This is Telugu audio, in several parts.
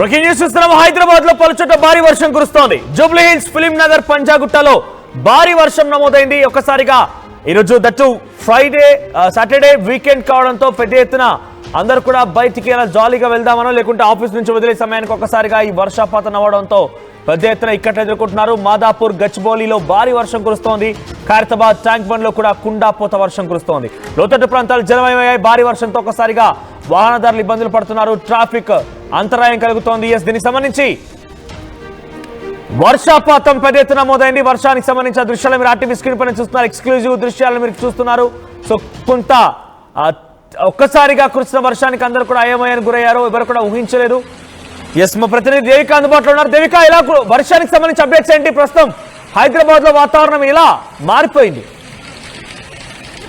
బ్రేకింగ్ న్యూస్ చూస్తున్నాం. హైదరాబాద్ లో పలుచోట్ల భారీ వర్షం కురుస్తోంది. జూబ్లీ హిల్స్, ఫిలిం నగర్, పంజాగుట్టలో భారీ వర్షం నమోదైంది. ఒక్కసారిగా ఈరోజు దట్టు ఫ్రైడే సాటర్డే వీకెండ్ కావడంతో పెద్ద ఎత్తున అందరూ కూడా బయటికి ఎలా జాలీగా వెళ్దామనో లేకుంటే ఆఫీస్ నుంచి వదిలే సమయానికి ఒక్కసారిగా ఈ వర్షపాతం అవ్వడంతో పెద్ద ఎత్తున ఇక్కట్లు ఎదుర్కొంటున్నారు. మాదాపూర్, గచ్చిబౌలిలో భారీ వర్షం కురుస్తోంది. ఖైరతాబాద్, ట్యాంక్ బండ్ లో కూడా కుండాపోత వర్షం కురుస్తోంది. లోతట్టు ప్రాంతాలు జలమయమయ్యాయి. భారీ వర్షంతో ఒక్కసారిగా వాహనదారులు ఇబ్బందులు పడుతున్నారు. ట్రాఫిక్ అంతరాయం కలుగుతోంది. దీనికి సంబంధించి వర్షపాతం పెద్ద ఎత్తున నమోదైంది. వర్షానికి సంబంధించిన దృశ్యాలు మీరు ఆర్టీవీ స్క్రీన్ పైన చూస్తున్నారు. ఎక్స్క్లూజివ్ దృశ్యాలను మీరు చూస్తున్నారు. సో కొంత ఒక్కసారిగా కురిసిన వర్షానికి అందరూ కూడా అయోమయానికి గురయ్యారు. ఎవరు కూడా ఊహించలేదు. మా ప్రతినిధి దేవిక అందుబాటులో ఉన్నారు. దేవిక, ఇలా వర్షానికి సంబంధించి అప్డేట్స్ ఏంటి? ప్రస్తుతం హైదరాబాద్ లో వాతావరణం ఇలా మారిపోయింది.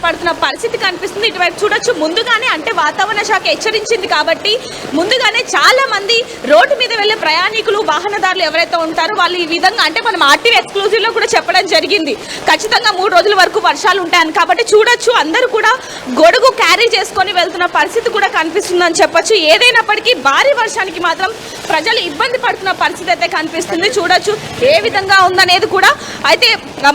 పడుతున్న పరిస్థితి కనిపిస్తుంది. ఇటువైపు చూడొచ్చు. ముందుగానే అంటే వాతావరణ శాఖ హెచ్చరించింది కాబట్టి ముందుగానే చాలా మంది రోడ్డు మీద వెళ్లే ప్రయాణికులు, వాహనదారులు ఎవరైతే ఉంటారో వాళ్ళు ఈ విధంగా అంటే మనం ఆర్టీవీ ఎక్స్క్లూజివ్ లో కూడా చెప్పడం జరిగింది. ఖచ్చితంగా 3 రోజుల వరకు వర్షాలు ఉంటాయని. కాబట్టి చూడొచ్చు, అందరూ కూడా గొడుగు క్యారీ చేసుకొని వెళ్తున్న పరిస్థితి కూడా కనిపిస్తుందని చెప్పొచ్చు. ఏదైనప్పటికీ భారీ వర్షానికి మాత్రం ప్రజలు ఇబ్బంది పడుతున్న పరిస్థితి అయితే కనిపిస్తుంది. చూడొచ్చు ఏ విధంగా ఉందనేది కూడా. అయితే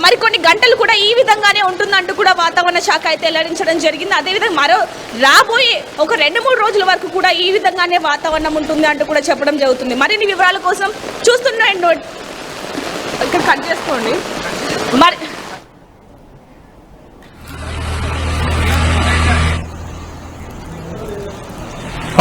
మరికొన్ని గంటలు కూడా ఈ విధంగానే ఉంటుందంటూ కూడా వాతావరణ శాఖ అయితే వెల్లడించడం జరిగింది. అదేవిధంగా మరో రాబోయే ఒక 2-3 రోజుల వరకు కూడా ఈ విధంగానే వాతావరణం ఉంటుంది అంటూ కూడా చెప్పడం జరుగుతుంది. మరిన్ని వివరాల కోసం చూస్తున్న ఇక్కడ కట్ చేసుకోండి. మరి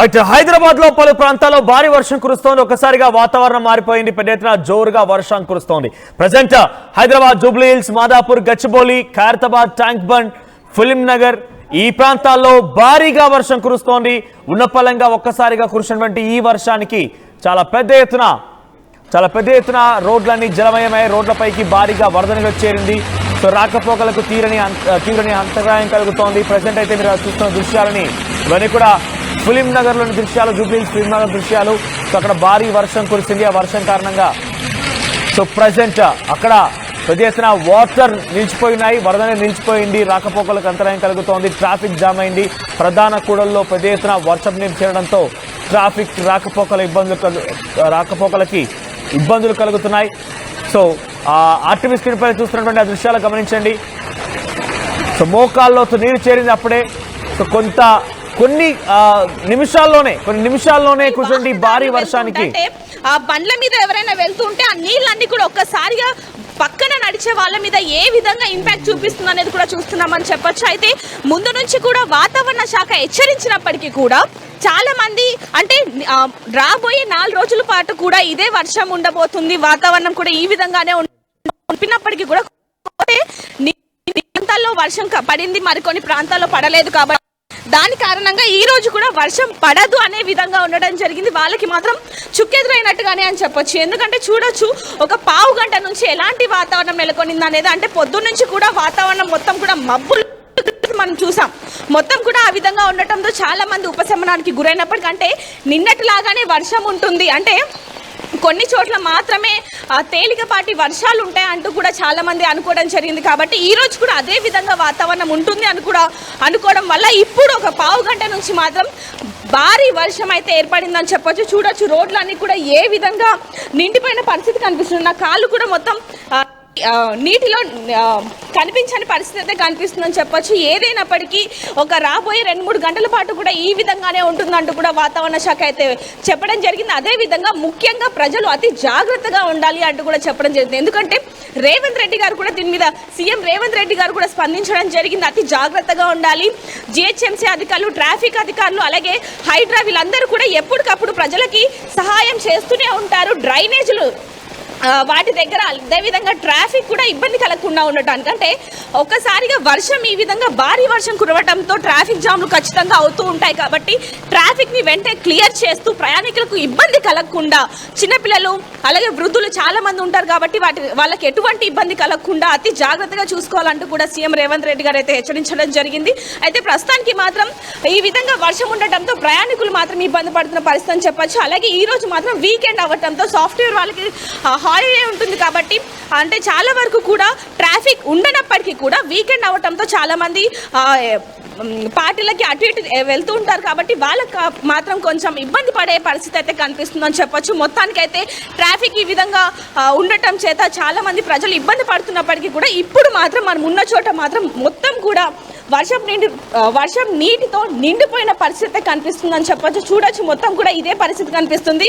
అయితే హైదరాబాద్ లో పలు ప్రాంతాల్లో భారీ వర్షం కురుస్తోంది. ఒక్కసారిగా వాతావరణం మారిపోయింది. పెద్ద ఎత్తున జోరుగా వర్షం కురుస్తోంది. Present Hyderabad, Jubilee hills, Madhapur, Gachibowli, Khairatabad, tank bund, film Nagar ఈ ప్రాంతాల్లో భారీగా వర్షం కురుస్తోంది. ఉన్నపలంగా ఒక్కసారిగా కురిసినటువంటి ఈ వర్షానికి చాలా పెద్ద ఎత్తున రోడ్లన్నీ జలమయమై రోడ్లపైకి భారీగా వరద నీరు చేరింది. సో రాకపోకలకు తీవ్రని అంతరాయం కలుగుతోంది. ప్రజెంట్ అయితే మీరు చూస్తున్న దృశ్యాలని ఇవన్నీ కూడా ఫిలిం నగర్ లోని దృశ్యాలు, జూబ్లీ హిల్స్, ఫిలిం నగర్ దృశ్యాలు. సో అక్కడ భారీ వర్షం కురిసింది. ఆ వర్షం కారణంగా సో ప్రజెంట్ అక్కడ పెద్ద ఎత్తున వాటర్ నిలిచిపోయినాయి. వరద నిలిచిపోయింది. రాకపోకలకు అంతరాయం కలుగుతోంది. ట్రాఫిక్ జామ్ అయింది. ప్రధాన కూడల్లో పెద్ద ఎత్తున వర్షం నీరు చేరడంతో ట్రాఫిక్ రాకపోకలకి ఇబ్బందులు కలుగుతున్నాయి. సో ఆర్టీవీ స్క్రీన్ పై చూస్తున్నటువంటి ఆ దృశ్యాలు గమనించండి. సో మోకాల్లో నీరు చేరింది అప్పుడే. సో కొన్ని నిమిషాల్లోనే కూర్చోండి భారీ వర్షానికి. ఆ బండ్ల మీద ఎవరైనా వెళ్తూ ఉంటే ఆ నీళ్ళన్నీ కూడా ఒక్కసారిగా పక్కన నడిచే వాళ్ళ మీద ఏ విధంగా ఇంపాక్ట్ చూపిస్తుంది అనేది కూడా చూస్తున్నామని చెప్పొచ్చు. అయితే ముందు నుంచి కూడా వాతావరణ శాఖ హెచ్చరించినప్పటికీ కూడా చాలా మంది అంటే రాబోయే 4 రోజుల పాటు కూడా ఇదే వర్షం ఉండబోతుంది, వాతావరణం కూడా ఈ విధంగానే ఉంటున్నప్పటికీ కూడా ప్రాంతాల్లో వర్షం పడింది, మరికొన్ని ప్రాంతాల్లో పడలేదు. కాబట్టి దాని కారణంగా ఈ రోజు కూడా వర్షం పడదు అనే విధంగా ఉండడం జరిగింది. వాళ్ళకి మాత్రం చుక్కెదురైనట్టుగానే అని చెప్పొచ్చు. ఎందుకంటే చూడొచ్చు, ఒక పావు గంట నుంచి ఎలాంటి వాతావరణం నెలకొనింది అనేది. అంటే పొద్దున్న నుంచి కూడా వాతావరణం మొత్తం కూడా మబ్బులు మనం చూసాం. మొత్తం కూడా ఆ విధంగా ఉండటంతో చాలా మంది ఉపశమనానికి గురైనప్పటికంటే నిన్నటిలాగానే వర్షం ఉంటుంది, అంటే కొన్ని చోట్ల మాత్రమే తేలికపాటి వర్షాలు ఉంటాయి అంటూ కూడా చాలా మంది అనుకోవడం జరిగింది. కాబట్టి ఈ రోజు కూడా అదే విధంగా వాతావరణం ఉంటుంది అని కూడా అనుకోవడం వల్ల ఇప్పుడు ఒక పావు గంట నుంచి మాత్రం భారీ వర్షం అయితే ఏర్పడిందని చెప్పొచ్చు. చూడొచ్చు, రోడ్లన్నీ కూడా ఏ విధంగా నిండిపోయిన పరిస్థితి కనిపిస్తుంది. నా కాళ్ళు కూడా మొత్తం నీటిలో కనిపించని పరిస్థితి అయితే కనిపిస్తుందని చెప్పొచ్చు. ఏదైనప్పటికీ ఒక రాబోయే 2-3 గంటల పాటు కూడా ఈ విధంగానే ఉంటుందంటూ కూడా వాతావరణ శాఖ అయితే చెప్పడం జరిగింది. అదేవిధంగా ముఖ్యంగా ప్రజలు అతి జాగ్రత్తగా ఉండాలి అంటూ కూడా చెప్పడం జరిగింది. ఎందుకంటే రేవంత్ రెడ్డి గారు కూడా దీని మీద సీఎం రేవంత్ రెడ్డి గారు కూడా స్పందించడం జరిగింది. అతి జాగ్రత్తగా ఉండాలి. జిహెచ్ఎంసీ అధికారులు, ట్రాఫిక్ అధికారులు, అలాగే హైడ్రా వీళ్ళందరూ కూడా ఎప్పటికప్పుడు ప్రజలకి సహాయం చేస్తూనే ఉంటారు. డ్రైనేజీలు వాటి దగ్గర అదేవిధంగా ట్రాఫిక్ కూడా ఇబ్బంది కలగకుండా ఉండటానికి. అంటే ఒక్కసారిగా వర్షం ఈ విధంగా భారీ వర్షం కురవడంతో ట్రాఫిక్ జామ్లు ఖచ్చితంగా అవుతూ ఉంటాయి. కాబట్టి ట్రాఫిక్ని వెంటనే క్లియర్ చేస్తూ ప్రయాణికులకు ఇబ్బంది కలగకుండా, చిన్నపిల్లలు అలాగే వృద్ధులు చాలా మంది ఉంటారు కాబట్టి వాళ్ళకి ఎటువంటి ఇబ్బంది కలగకుండా అతి జాగ్రత్తగా చూసుకోవాలంటూ కూడా సీఎం రేవంత్ రెడ్డి గారు అయితే హెచ్చరించడం జరిగింది. అయితే ప్రస్తుతానికి మాత్రం ఈ విధంగా వర్షం ఉండటంతో ప్రయాణికులు మాత్రం ఇబ్బంది పడుతున్న పరిస్థితి అని చెప్పొచ్చు. అలాగే ఈ రోజు మాత్రం వీకెండ్ అవ్వడంతో సాఫ్ట్వేర్ వాళ్ళకి హాలిడే ఉంటుంది కాబట్టి అంటే చాలా వరకు కూడా ట్రాఫిక్ ట్రాఫిక్ ఉండనప్పటికీ కూడా వీకెండ్ అవటంతో చాలా మంది పార్టీలకి అటు ఇటు వెళ్తూ ఉంటారు కాబట్టి వాళ్ళకి మాత్రం కొంచెం ఇబ్బంది పడే పరిస్థితి అయితే కనిపిస్తుందని చెప్పొచ్చు. మొత్తానికైతే ట్రాఫిక్ ఈ విధంగా ఉండటం చేత చాలా మంది ప్రజలు ఇబ్బంది పడుతున్నప్పటికీ కూడా ఇప్పుడు మాత్రం మనం ఉన్న చోట మాత్రం మొత్తం కూడా వర్షం నీటితో నిండిపోయిన పరిస్థితి కనిపిస్తుందని చెప్పొచ్చు. చూడొచ్చు మొత్తం కూడా ఇదే పరిస్థితి కనిపిస్తుంది.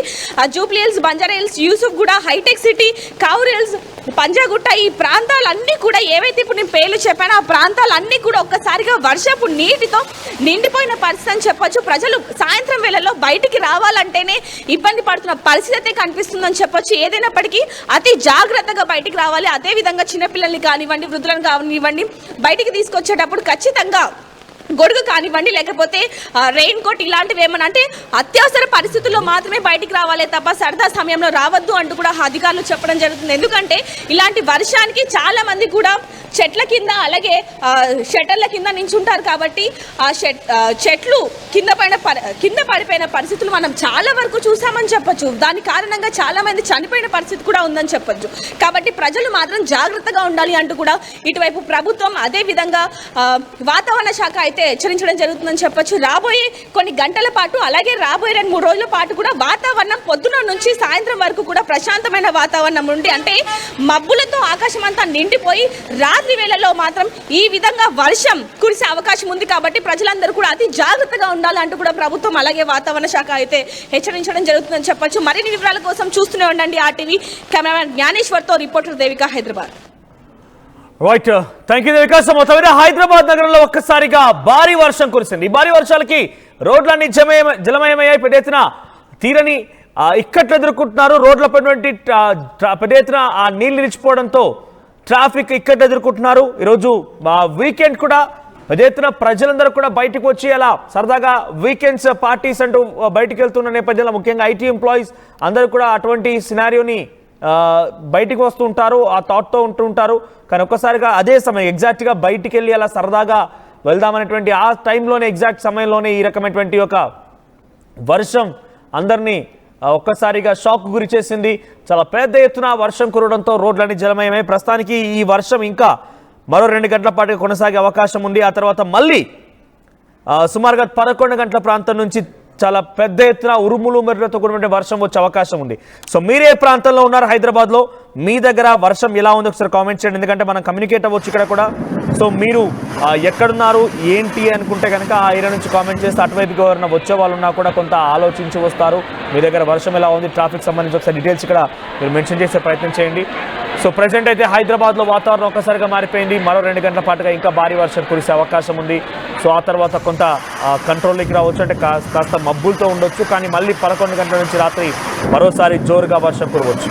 జూబ్లీ హిల్స్, బంజారా హిల్స్, యూసుఫ్ గూడ, హైటెక్ సిటీ, కౌర్ హిల్స్, పంజాగుట్ట ఈ ప్రాంతాలన్నీ కూడా ఏవైతే ఇప్పుడు నేను పేర్లు చెప్పానో ఆ ప్రాంతాలన్నీ కూడా ఒక్కసారిగా వర్షపు నీటితో నిండిపోయిన పరిస్థితి అని చెప్పొచ్చు. ప్రజలు సాయంత్రం వేళల్లో బయటికి రావాలంటేనే ఇబ్బంది పడుతున్న పరిస్థితి అయితే కనిపిస్తుందని చెప్పొచ్చు. ఏదైనప్పటికీ అతి జాగ్రత్తగా బయటికి రావాలి. అదేవిధంగా చిన్నపిల్లల్ని కానివ్వండి, వృద్ధులను కానివ్వండి, బయటికి తీసుకొచ్చేటప్పుడు ఖచ్చితంగా గొడుగు కానివ్వండి, లేకపోతే రెయిన్ కోట్ ఇలాంటివి ఏమన్నా అంటే అత్యవసర పరిస్థితుల్లో మాత్రమే బయటికి రావాలి తప్ప సరదా సమయంలో రావద్దు అంటూ కూడా అధికారులు చెప్పడం జరుగుతుంది. ఎందుకంటే ఇలాంటి వర్షానికి చాలా మంది కూడా చెట్ల కింద అలాగే షట్టర్ల కింద నించుంటారు కాబట్టి ఆ చెట్లు కింద పడిపోయిన పరిస్థితులు మనం చాలా వరకు చూసామని చెప్పొచ్చు. దాని కారణంగా చాలా మంది చనిపోయిన పరిస్థితి కూడా ఉందని చెప్పొచ్చు. కాబట్టి ప్రజలు మాత్రం జాగ్రత్తగా ఉండాలి అంటూ కూడా ఇటువైపు ప్రభుత్వం అదే విధంగా వాతావరణ శాఖ అయితే హెచ్చరించడం జరుగుతుందని చెప్పొచ్చు. రాబోయే కొన్ని గంటల పాటు అలాగే రాబోయే 2-3 రోజుల పాటు కూడా వాతావరణం పొద్దున నుంచి సాయంత్రం వరకు కూడా ప్రశాంతమైన వాతావరణం ఉండి అంటే మబ్బులతో ఆకాశం అంతా నిండిపోయి రాత్రి వేళల్లో మాత్రం ఈ విధంగా వర్షం కురిసే అవకాశం ఉంది. కాబట్టి ప్రజలందరూ కూడా అతి జాగ్రత్తగా ఉండాలంటూ కూడా ప్రభుత్వం అలాగే వాతావరణ శాఖ అయితే హెచ్చరించడం జరుగుతుందని చెప్పొచ్చు. మరిన్ని వివరాల కోసం చూస్తూనే ఉండండి RTV. కెమెరామెన్ జ్ఞానేశ్వర్తో reporter Devika, Hyderabad. Right, thank you Devika. So మొత్తం మీద హైదరాబాద్ నగరంలో ఒక్కసారిగా భారీ వర్షం కురిసింది. ఈ భారీ వర్షాలకి రోడ్లన్నీ జలమయమయ్యాయి. పెద్ద ఎత్తున తీరని ఇక్కట్లు ఎదుర్కొంటున్నారు. రోడ్లపై పెద్ద ఎత్తున ఆ నీళ్లు నిలిచిపోవడంతో ట్రాఫిక్ ఇక్కట్లు ఎదుర్కొంటున్నారు. ఈరోజు వీకెండ్ కూడా పెద్ద ఎత్తున ప్రజలందరూ కూడా బయటకు వచ్చి అలా సరదాగా వీకెండ్స్ పార్టీస్ అంటూ బయటకు వెళ్తున్న నేపథ్యంలో ముఖ్యంగా IT ఎంప్లాయీస్ అందరూ కూడా అటువంటి సినారియోని బయటికి వస్తూ ఉంటారు, ఆ థాట్తో ఉంటూ ఉంటారు. కానీ ఒక్కసారిగా అదే సమయం ఎగ్జాక్ట్గా బయటికి వెళ్ళి అలా సరదాగా వెళ్దామనేటువంటి ఆ టైంలోనే ఎగ్జాక్ట్ సమయంలోనే ఈ రకమైనటువంటి ఒక వర్షం అందరినీ ఒక్కసారిగా షాక్ గురి చేసింది. చాలా పెద్ద ఎత్తున వర్షం కురవడంతో రోడ్లన్నీ జలమయమై ప్రస్తుతానికి ఈ వర్షం ఇంకా మరో 2 గంటల పాటు కొనసాగే అవకాశం ఉంది. ఆ తర్వాత మళ్ళీ సుమారుగా 11 గంటల ప్రాంతం నుంచి చాలా పెద్ద ఎత్తున ఉరుములు మెరుపులతో కూడిన వర్షం వచ్చే అవకాశం ఉంది. సో మీరే ప్రాంతంలో ఉన్నారు హైదరాబాద్లో, మీ దగ్గర వర్షం ఎలా ఉందో ఒకసారి కామెంట్ చేయండి. ఎందుకంటే మనం కమ్యూనికేట్ అవ్వచ్చు ఇక్కడ కూడా. సో మీరు ఎక్కడున్నారు ఏంటి అనుకుంటే కనుక ఆ ఏరియా నుంచి కామెంట్ చేస్తే అటువైపుకి ఎవరైనా వచ్చే వాళ్ళు ఉన్నా కూడా కొంత ఆలోచించి వస్తారు. మీ దగ్గర వర్షం ఎలా ఉంది, ట్రాఫిక్ సంబంధించి ఒకసారి డీటెయిల్స్ ఇక్కడ మీరు మెన్షన్ చేసే ప్రయత్నం చేయండి. సో ప్రజెంట్ అయితే హైదరాబాద్లో వాతావరణం ఒక్కసారిగా మారిపోయింది. మరో 2 గంటల పాటుగా ఇంకా భారీ వర్షం కురిసే అవకాశం ఉంది. సో ఆ తర్వాత కొంత కంట్రోల్లోకి రావచ్చు, అంటే కాస్త మబ్బులతో ఉండొచ్చు. కానీ మళ్ళీ 11 గంటల నుంచి రాత్రి మరోసారి జోరుగా వర్షం కురవచ్చు.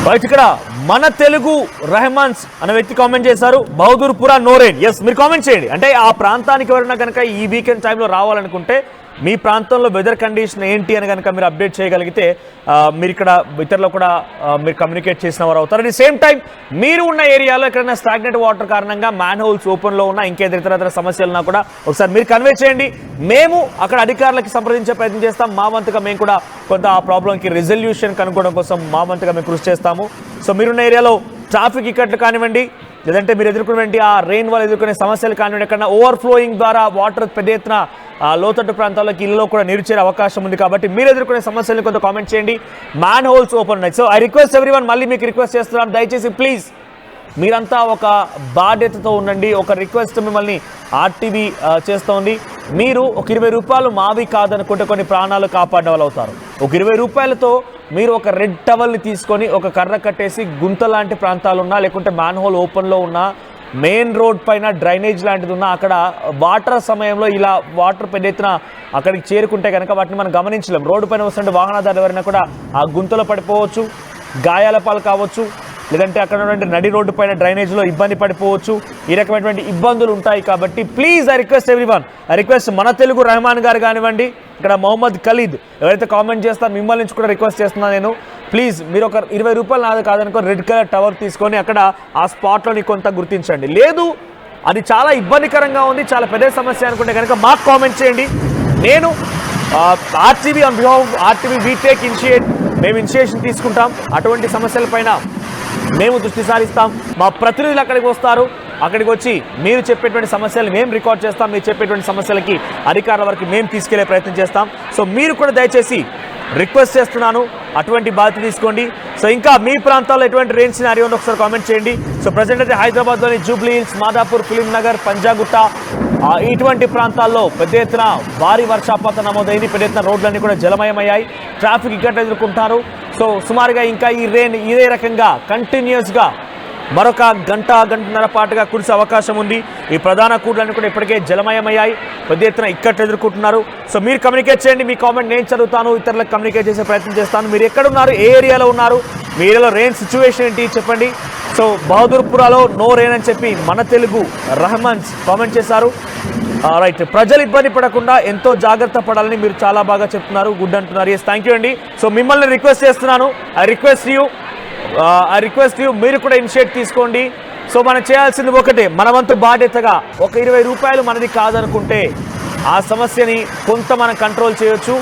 రైట్, ఇక్కడ మన తెలుగు రెహమాన్స్ అనే వ్యక్తి కామెంట్ చేశారు, బహదూర్పురా నోరేన్. ఎస్, మీరు కామెంట్ చేయండి. అంటే ఆ ప్రాంతానికి ఎవరైనా కనుక ఈ వీకెండ్ టైంలో రావాలనుకుంటే మీ ప్రాంతంలో వెదర్ కండిషన్ ఏంటి అని కనుక మీరు అప్డేట్ చేయగలిగితే మీరు ఇక్కడ ఇతరులు కూడా మీరు కమ్యూనికేట్ చేసిన వారు అవుతారు. అట్ ది సేమ్ టైం మీరు ఉన్న ఏరియాలో ఎక్కడైనా స్టాగ్నెంట్ వాటర్ కారణంగా మ్యాన్ హోల్స్ ఓపెన్లో ఉన్నా ఇంకేదో ఇతర సమస్యలు ఉన్నా కూడా ఒకసారి మీరు కన్వే చేయండి. మేము అక్కడ అధికారులకి సంప్రదించే ప్రయత్నం చేస్తాం. మా వంతుగా మేము కూడా కొంత ఆ ప్రాబ్లంకి రిజల్యూషన్ కనుక్కోవడం కోసం మా వంతుగా మేము కృషి చేస్తాము. సో మీరున్న ఏరియాలో ట్రాఫిక్ ఇక్కట్లు కానివ్వండి, లేదంటే మీరు ఎదుర్కొనేటువంటి ఆ రెయిన్ వల్ల ఎదుర్కొనే సమస్యలు కానివ్వండి, ఎక్కడన్నా ఓవర్ఫ్లోయింగ్ ద్వారా వాటర్ పెద్ద ఎత్తున లోతట్టు ప్రాంతాల్లోకి ఇళ్ళలో కూడా నీరు చేరే అవకాశం ఉంది. కాబట్టి మీరు ఎదుర్కొనే సమస్యలను కొంత కామెంట్ చేయండి. మ్యాన్ హోల్స్ ఓపెన్ ఉన్నాయి. సో ఐ రిక్వెస్ట్ ఎవ్రీవన్, మళ్ళీ మీకు రిక్వెస్ట్ చేస్తున్నాను, దయచేసి ప్లీజ్ మీరంతా ఒక బాధ్యతతో ఉండండి. ఒక రిక్వెస్ట్ మిమ్మల్ని RTV చేస్తోంది. మీరు ఒక 20 రూపాయలు మావి కాదనుకుంటే కొన్ని ప్రాణాలు కాపాడే వాళ్ళు అవుతారు. ఒక 20 రూపాయలతో మీరు ఒక రెడ్ టవల్ని తీసుకొని ఒక కర్ర కట్టేసి గుంత లాంటి ప్రాంతాలు ఉన్నా, లేకుంటే మ్యాన్ హోల్ ఓపెన్లో ఉన్న మెయిన్ రోడ్ పైన డ్రైనేజ్ లాంటిది ఉన్నా, అక్కడ వాటర్ సమయంలో ఇలా వాటర్ పెద్ద ఎత్తున అక్కడికి చేరుకుంటే కనుక వాటిని మనం గమనించలేం. రోడ్డు పైన వస్తుంటే వాహనదారులు ఎవరైనా కూడా ఆ గుంతలో పడిపోవచ్చు, గాయాల పాలు కావచ్చు. లేదంటే అక్కడ ఉన్నటువంటి నడి రోడ్డు పైన డ్రైనేజ్లో ఇబ్బంది పడిపోవచ్చు. ఈ రకమైనటువంటి ఇబ్బందులు ఉంటాయి కాబట్టి please I request everyone, I request మన తెలుగు రెహమాన్ గారు కానివ్వండి, ఇక్కడ మొహమ్మద్ ఖలీద్ ఎవరైతే కామెంట్ చేస్తారో మిమ్మల్ని నుంచి కూడా రిక్వెస్ట్ చేస్తున్నాను నేను, ప్లీజ్ మీరు ఒక 20 రూపాయలు నాది కాదనుకో రెడ్ కలర్ టవర్ తీసుకొని అక్కడ ఆ స్పాట్లోని కొంత గుర్తించండి. లేదు అది చాలా ఇబ్బందికరంగా ఉంది, చాలా పెద్ద సమస్య అనుకుంటే కనుక మాకు కామెంట్ చేయండి. నేను RTV on behalf RTV we take మేము ఇనిషియేషన్ తీసుకుంటాం. అటువంటి సమస్యలపైన మేము దృష్టి సారిస్తాం. మా ప్రతినిధులు అక్కడికి వస్తారు, అక్కడికి వచ్చి మీరు చెప్పేటువంటి సమస్యలు మేము రికార్డ్ చేస్తాం. మీరు చెప్పేటువంటి సమస్యలకి అధికారుల వరకు మేము తీసుకెళ్లే ప్రయత్నం చేస్తాం. సో మీరు కూడా దయచేసి రిక్వెస్ట్ చేస్తున్నాను, అటువంటి బాధ్యత తీసుకోండి. సో ఇంకా మీ ప్రాంతాల్లో ఎటువంటి రెయిన్ సినారియో ఉందో ఒకసారి కామెంట్ చేయండి. సో ప్రజెంట్ అయితే హైదరాబాద్లోని Jubilee hills, Madhapur, film Nagar, Panjagutta ఇటువంటి ప్రాంతాల్లో పెద్ద ఎత్తున భారీ వర్షపాతం నమోదైంది. పెద్ద ఎత్తున రోడ్లన్నీ కూడా జలమయమయ్యాయి, ట్రాఫిక్ ఇక్కడ ఎదుర్కొంటారు. సో సుమారుగా ఇంకా ఈ రెయిన్ ఇదే రకంగా కంటిన్యూస్గా మరొక గంటన్నర పాటుగా కురిసే అవకాశం ఉంది. ఈ ప్రధాన కూడలన్నీ కూడా ఇప్పటికే జలమయమయ్యాయి, పెద్ద ఎత్తున ఇక్కట్లు ఎదుర్కొంటున్నారు. సో మీరు కమ్యూనికేట్ చేయండి, మీ కామెంట్ నేను చదువుతాను, ఇతరులకు కమ్యూనికేట్ చేసే ప్రయత్నం చేస్తాను. మీరు ఎక్కడున్నారు, ఏ ఏరియాలో ఉన్నారు, మీ ఏరియాలో రెయిన్ సిచ్యువేషన్ ఏంటి చెప్పండి. సో బహదూర్పురాలో నో రెయిన్ అని చెప్పి మన తెలుగు రెహమాన్స్ కామెంట్ చేశారు. రైట్, ప్రజలు ఇబ్బంది పడకుండా ఎంతో జాగ్రత్త పడాలని మీరు చాలా బాగా చెప్తున్నారు, గుడ్ అంటున్నారు. ఎస్, థ్యాంక్ యూ అండి. సో మిమ్మల్ని రిక్వెస్ట్ చేస్తున్నాను, ఐ రిక్వెస్ట్ యూ మీరు కూడా ఇనిషియేట్ తీసుకోండి. సో మనం చేయాల్సింది ఒకటే, మన వంతు బాధ్యతగా ఒక 20 రూపాయలు మనది కాదనుకుంటే ఆ సమస్యని కొంత మనం కంట్రోల్ చేయొచ్చు.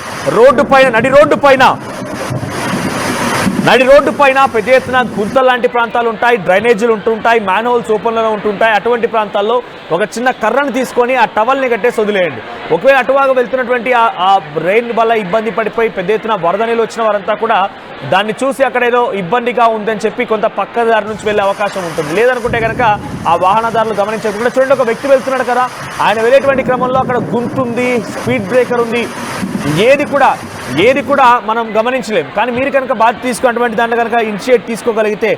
నడి రోడ్డు పైన పెద్ద ఎత్తున గుంతలు లాంటి ప్రాంతాలు ఉంటాయి, డ్రైనేజీలు ఉంటుంటాయి, మ్యాన్ హోల్స్ ఓపెన్లో ఉంటుంటాయి. అటువంటి ప్రాంతాల్లో ఒక చిన్న కర్రను తీసుకొని ఆ టవల్ని కట్టేసి వదిలేయండి. ఒకవేళ అటువాగా వెళ్తున్నటువంటి ఆ రెయిన్ వల్ల ఇబ్బంది పడిపోయి పెద్ద ఎత్తున వరద నీళ్ళు వచ్చిన వారంతా కూడా దాన్ని చూసి అక్కడ ఏదో ఇబ్బందిగా ఉందని చెప్పి కొంత పక్క దారి నుంచి వెళ్ళే అవకాశం ఉంటుంది. లేదనుకుంటే కనుక ఆ వాహనదారులు గమనించకుండా చూడండి, ఒక వ్యక్తి వెళ్తున్నాడు కదా, ఆయన వెళ్ళేటువంటి క్రమంలో అక్కడ గుంటుంది, స్పీడ్ బ్రేకర్ ఉంది, ఏది కూడా మనం గమనించలేం. కానీ మీరు కనుక బాధ్యత తీసుకున్నటువంటి దాంట్లో కనుక ఇనిషియేట్ తీసుకోగలిగితే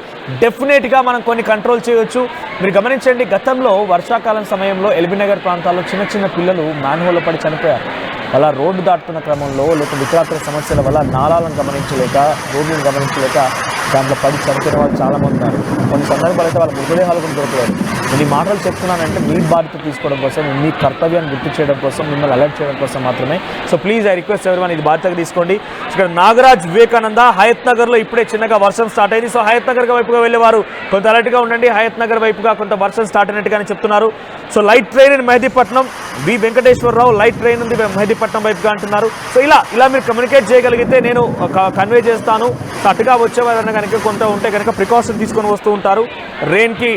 డెఫినెట్గా మనం కొన్ని కంట్రోల్ చేయవచ్చు. మీరు గమనించండి, గతంలో వర్షాకాలం సమయంలో ఎల్బీ నగర్ ప్రాంతాల్లో చిన్న పిల్లలు మ్యాన్హోల్లో పడి చనిపోయారు. అలా రోడ్డు దాటుతున్న క్రమంలో లేకపోతే ఇతరత్ర సమస్యల వల్ల నాళాలను గమనించలేక, రోడ్లను గమనించలేక దాంట్లో పడి చనిపోయిన వాళ్ళు చాలామంది ఉన్నారు. కొన్ని సందర్భాలు అయితే వాళ్ళ మృతదేహాలు కూడా దొరకలేదు. నేను ఈ మాటలు చెప్తున్నానంటే మీ బాధ్యత తీసుకోవడం కోసం, మీ కర్తవ్యాన్ని గుర్తు చేయడం కోసం, మిమ్మల్ని అలర్ట్ చేయడం కోసం మాత్రమే. So please I request everyone ఇది బాధ్యతగా తీసుకోండి. ఇక్కడ నాగరాజ్ వివేకానంద, హయత్ నగర్లో ఇప్పుడే చిన్నగా వర్షం స్టార్ట్ అయింది. సో హయత్ నగర్ వైపుగా వెళ్ళేవారు కొంత అలర్ట్గా ఉండండి. హయత్ నగర్ వైపుగా కొంత వర్షం స్టార్ట్ అయినట్టుగానే చెప్తున్నారు. So light train in Mehdipatnam, V Venkateswararao light train ఉంది మెహదీపట్నం వైపుగా అంటున్నారు. సో ఇలా మీరు కమ్యూనికేట్ చేయగలిగితే నేను కన్వే చేస్తాను. అటుగా వచ్చేవారన్నా కనుక కొంత ఉంటే కనుక ప్రికాషన్ తీసుకొని వస్తూ ఉంటారు, రెయిన్కి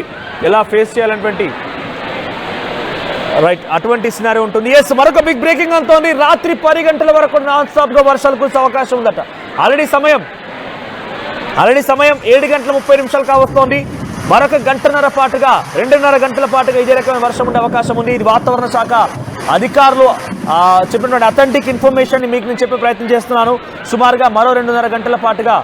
ఎలా ఫేస్ చేయాలనేటువంటి రైట్ అటువంటి సినారీ ఉంటుంది. ఎస్, మరొక బిగ్ బ్రేకింగ్ అంతోంది. రాత్రి 10 గంటల వరకు నాన్ స్టాప్గా వర్షాలు కురిసే అవకాశం ఉందట. ఆల్రెడీ సమయం 7 గంటల 30 నిమిషాలు కావస్తోంది. మరొక 2.5 గంటల పాటుగా ఇదే రకమైన వర్షం ఉండే అవకాశం ఉంది. ఇది వాతావరణ శాఖ అధికారులు చెప్పినటువంటి అథెంటిక్ ఇన్ఫర్మేషన్ మీకు నేను చెప్పే ప్రయత్నం చేస్తున్నాను. సుమారుగా మరో 2.5 గంటల పాటుగా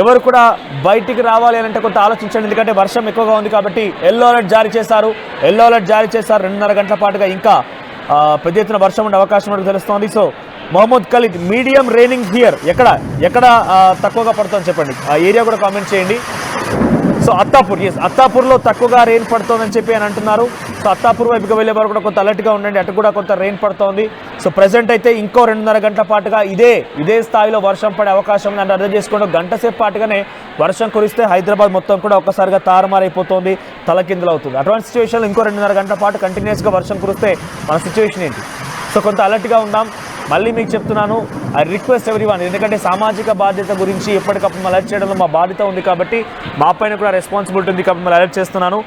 ఎవరు కూడా బయటికి రావాలి అని అంటే కొంత ఆలోచించండి. ఎందుకంటే వర్షం ఎక్కువగా ఉంది కాబట్టి ఎల్లో అలర్ట్ జారీ చేశారు. 2.5 గంటల పాటుగా ఇంకా పెద్ద ఎత్తున వర్షం ఉండే అవకాశం మనకు తెలుస్తోంది. So Mohammed Khalid, medium raining here, ఎక్కడ తక్కువగా పడుతుందని చెప్పండి, ఆ ఏరియా కూడా కామెంట్ చేయండి. సో అత్తాపూర్లో తక్కువగా రెయిన్ పడుతోందని చెప్పి అని అంటున్నారు. సో అత్తాపూర్ వైపుగా వెళ్ళే వారు కూడా కొంత అలర్ట్గా ఉండండి, అటు కూడా కొంత రెయిన్ పడుతోంది. సో ప్రెసెంట్ అయితే ఇంకో 2.5 గంటల పాటుగా ఇదే స్థాయిలో వర్షం పడే అవకాశం ఉందని అర్థం చేసుకోండి. గంట సేపు పాటుగానే వర్షం కురిస్తే హైదరాబాద్ మొత్తం కూడా ఒక్కసారిగా తారుమారైపోతుంది, తలకిందులవుతుంది. అటువంటి సిచ్యువేషన్లో ఇంకో 2.5 గంటల పాటు కంటిన్యూస్గా వర్షం కురిస్తే మన సిచ్యువేషన్ ఏంటి? సో కొంత అలర్ట్గా ఉందాం. మళ్ళీ మీకు చెప్తున్నాను, ఐ రిక్వెస్ట్ ఎవ్రీవన్, ఎందుకంటే సామాజిక బాధ్యత గురించి ఎప్పటికప్పుడు అలర్ట్ చేయడంలో మా బాధ్యత ఉంది కాబట్టి, మా పైన కూడా రెస్పాన్సిబిలిటీ ఉంది కాబట్టి అలర్ట్ చేస్తున్నాను.